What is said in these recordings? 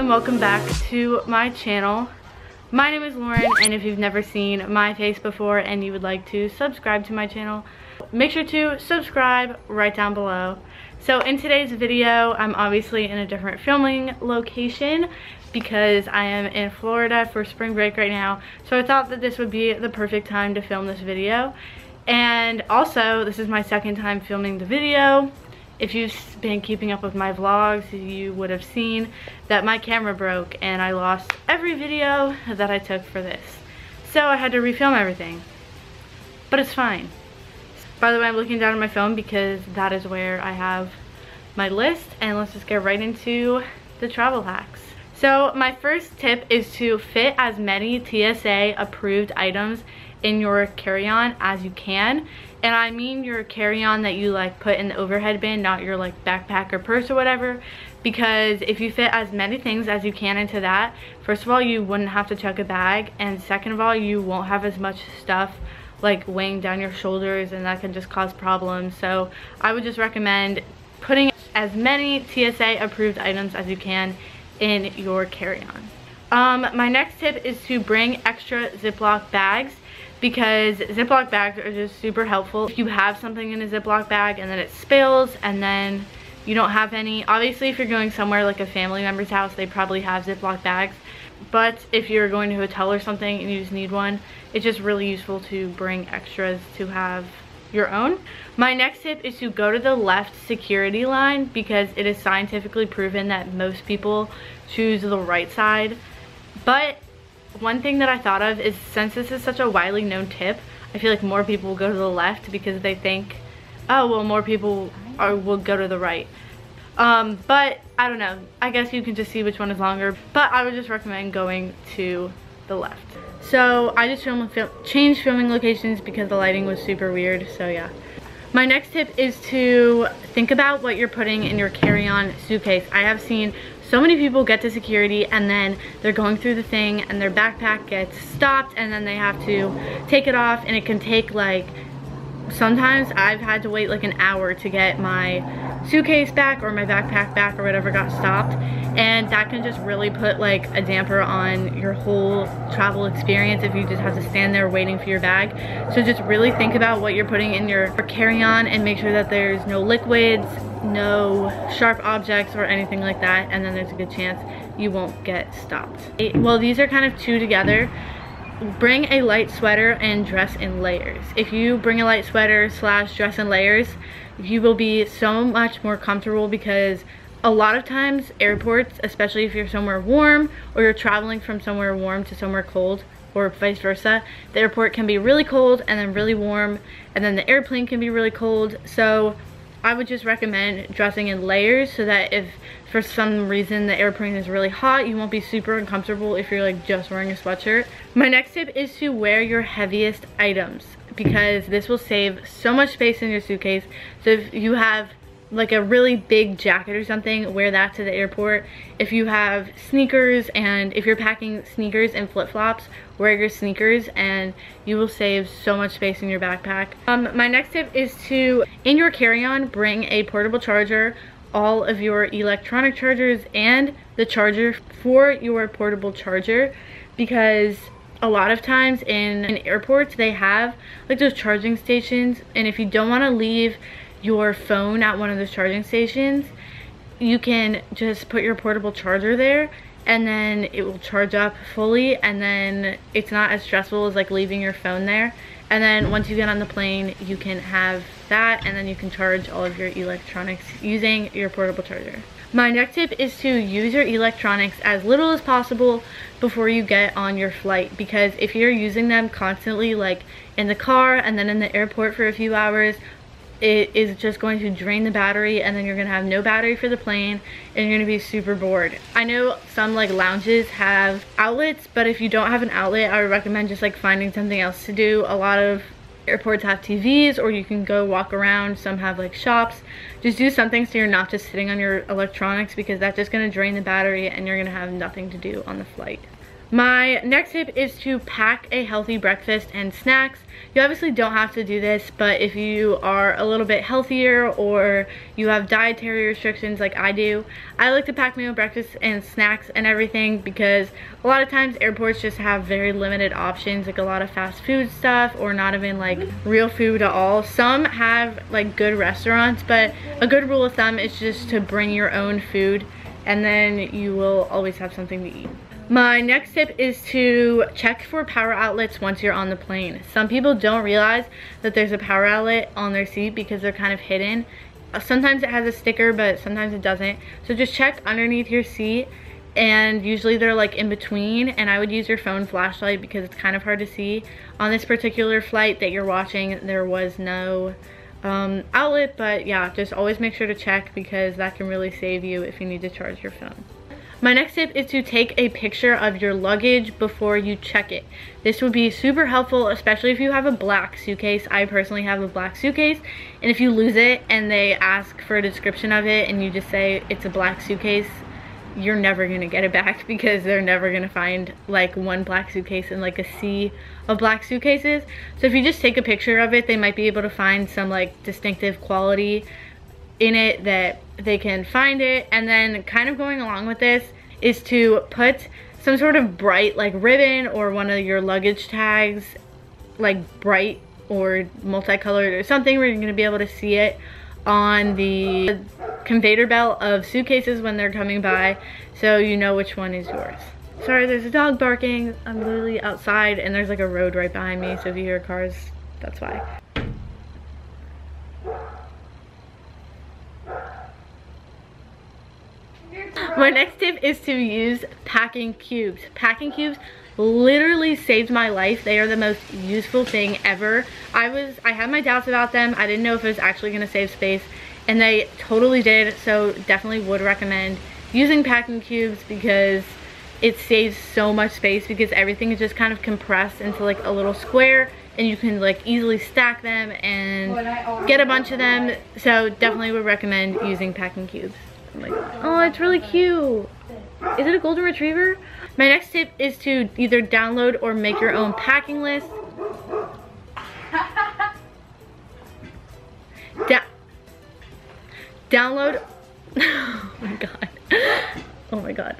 and welcome back to my channel. My name is Lauren, and if you've never seen my face before and you would like to subscribe to my channel, make sure to subscribe right down below. So in today's video, I'm obviously in a different filming location because I am in Florida for spring break right now. So I thought that this would be the perfect time to film this video. And also, this is my second time filming the video. If you've been keeping up with my vlogs, you would have seen that my camera broke and I lost every video that I took for this. So I had to refilm everything. But it's fine. By the way, I'm looking down at my phone because that is where I have my list, and let's just get right into the travel hacks. So my first tip is to fit as many TSA approved items in your carry-on as you can. And I mean your carry-on that you like put in the overhead bin, not your like backpack or purse or whatever, because if you fit as many things as you can into that, first of all, you wouldn't have to check a bag, and second of all, you won't have as much stuff like weighing down your shoulders, and that can just cause problems. So I would just recommend putting as many TSA approved items as you can in your carry-on. My next tip is to bring extra Ziploc bags, because Ziploc bags are just super helpful. If you have something in a Ziploc bag and then it spills and then you don't have any, obviously if you're going somewhere like a family member's house, they probably have Ziploc bags. But if you're going to a hotel or something and you just need one, it's just really useful to bring extras to have your own. My next tip is to go to the left security line, because it is scientifically proven that most people choose the right side. But one thing that I thought of is, since this is such a widely known tip, I feel like more people will go to the left because they think, oh well, more people will go to the right. But I don't know, I guess you can just see which one is longer, but I would just recommend going to the left. So I just changed filming locations because the lighting was super weird, so yeah. My next tip is to think about what you're putting in your carry-on suitcase. I have seen so many people get to security and then they're going through the thing and their backpack gets stopped and then they have to take it off, and it can take like, sometimes I've had to wait like an hour to get my suitcase back or my backpack back or whatever got stopped, and that can just really put like a damper on your whole travel experience if you just have to stand there waiting for your bag. So just really think about what you're putting in your carry-on and make sure that there's no liquids, no sharp objects or anything like that, and then there's a good chance you won't get stopped. Well, these are kind of two together. Bring a light sweater and dress in layers. If you bring a light sweater / dress in layers, you will be so much more comfortable, because a lot of times airports, especially if you're somewhere warm or you're traveling from somewhere warm to somewhere cold, or vice versa, the airport can be really cold and then really warm, and then the airplane can be really cold. So I would just recommend dressing in layers, so that if for some reason the airplane is really hot, you won't be super uncomfortable if you're like just wearing a sweatshirt. My next tip is to wear your heaviest items, because this will save so much space in your suitcase. So if you have like a really big jacket or something, wear that to the airport. If you have sneakers, and if you're packing sneakers and flip-flops, wear your sneakers and you will save so much space in your backpack. My next tip is to, in your carry-on, bring a portable charger, all of your electronic chargers, and the charger for your portable charger, because a lot of times in airports they have like those charging stations, and if you don't want to leave your phone at one of those charging stations, you can just put your portable charger there and then it will charge up fully, and then it's not as stressful as like leaving your phone there. And then once you get on the plane, you can have that, and then you can charge all of your electronics using your portable charger. My next tip is to use your electronics as little as possible before you get on your flight, because if you're using them constantly, like in the car and then in the airport for a few hours, it is just going to drain the battery, and then you're gonna have no battery for the plane and you're gonna be super bored. I know some like lounges have outlets, but if you don't have an outlet, I would recommend just like finding something else to do. A lot of airports have TVs, or you can go walk around. Some have like shops. Just do something so you're not just sitting on your electronics, because that's just gonna drain the battery and you're gonna have nothing to do on the flight. My next tip is to pack a healthy breakfast and snacks. You obviously don't have to do this, but if you are a little bit healthier or you have dietary restrictions like I do, I like to pack my own breakfast and snacks and everything because a lot of times airports just have very limited options, like a lot of fast food stuff or not even like real food at all. Some have like good restaurants, but a good rule of thumb is just to bring your own food and then you will always have something to eat. My next tip is to check for power outlets once you're on the plane. Some people don't realize that there's a power outlet on their seat because they're kind of hidden. Sometimes it has a sticker, but sometimes it doesn't. So just check underneath your seat, and usually they're like in between, and I would use your phone flashlight because it's kind of hard to see. On this particular flight that you're watching, there was no outlet, but yeah, just always make sure to check because that can really save you if you need to charge your phone. My next tip is to take a picture of your luggage before you check it. This would be super helpful, especially if you have a black suitcase. I personally have a black suitcase, and if you lose it and they ask for a description of it and you just say it's a black suitcase, you're never gonna get it back because they're never gonna find like one black suitcase in like a sea of black suitcases. So if you just take a picture of it, they might be able to find some like distinctive quality in it that they can find it. And then kind of going along with this is to put some sort of bright like ribbon or one of your luggage tags, like bright or multicolored or something where you're going to be able to see it on the conveyor belt of suitcases when they're coming by, so you know which one is yours. Sorry, there's a dog barking. I'm literally outside and there's like a road right behind me, so if you hear cars, that's why. My next tip is to use packing cubes. Packing cubes literally saved my life. They are the most useful thing ever. I had my doubts about them. I didn't know if it was actually going to save space, and they totally did. So definitely would recommend using packing cubes because it saves so much space because everything is just kind of compressed into like a little square, and you can like easily stack them and get a bunch of them. So definitely would recommend using packing cubes. Like, oh, it's really cute. Is it a golden retriever? My next tip is to either download or make your own packing list. Download. Oh my god. Oh my god.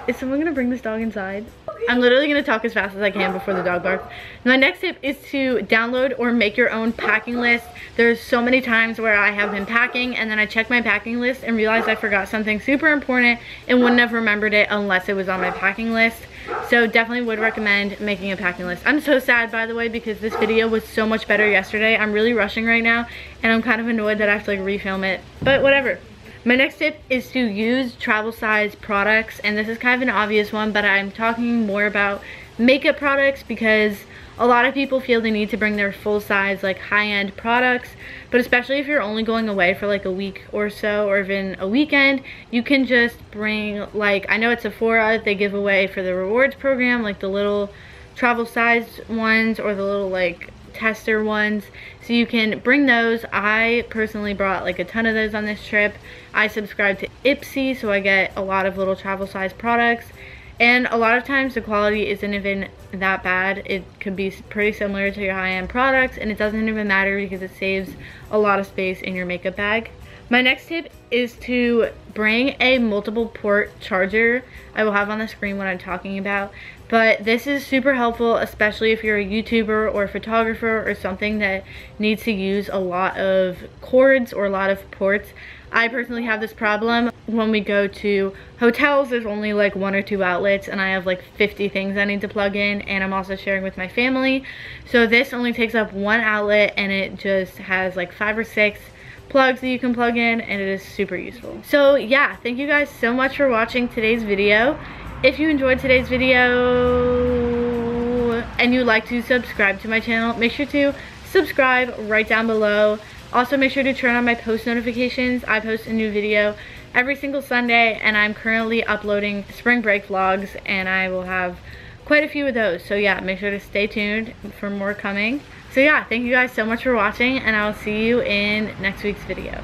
Is someone gonna bring this dog inside? I'm literally gonna talk as fast as I can before the dog barks. My next tip is to download or make your own packing list. There's so many times where I have been packing and then I check my packing list and realize I forgot something super important and wouldn't have remembered it unless it was on my packing list. So definitely would recommend making a packing list. I'm so sad, by the way, because this video was so much better yesterday. I'm really rushing right now and I'm kind of annoyed that I have to like refilm it, but whatever. My next tip is to use travel size products, and this is kind of an obvious one, but I'm talking more about makeup products because a lot of people feel the need to bring their full size like high-end products, but especially if you're only going away for like a week or so or even a weekend, you can just bring, like, I know at Sephora they give away for the rewards program like the little travel size ones or the little like tester ones, so you can bring those. I personally brought like a ton of those on this trip. I subscribe to Ipsy, so I get a lot of little travel size products, and a lot of times the quality isn't even that bad. It could be pretty similar to your high-end products, and it doesn't even matter because it saves a lot of space in your makeup bag. My next tip is to bring a multiple port charger. I will have on the screen what I'm talking about, but this is super helpful, especially if you're a YouTuber or a photographer or something that needs to use a lot of cords or a lot of ports. I personally have this problem. When we go to hotels, there's only like 1 or 2 outlets, and I have like 50 things I need to plug in, and I'm also sharing with my family. So this only takes up 1 outlet, and it just has like 5 or 6 plugs that you can plug in, and it is super useful. So yeah, thank you guys so much for watching today's video. If you enjoyed today's video and you'd like to subscribe to my channel, make sure to subscribe right down below. Also make sure to turn on my post notifications. I post a new video every single Sunday, and I'm currently uploading spring break vlogs, and I will have quite a few of those. So yeah, make sure to stay tuned for more coming. So yeah, thank you guys so much for watching, and I'll see you in next week's video.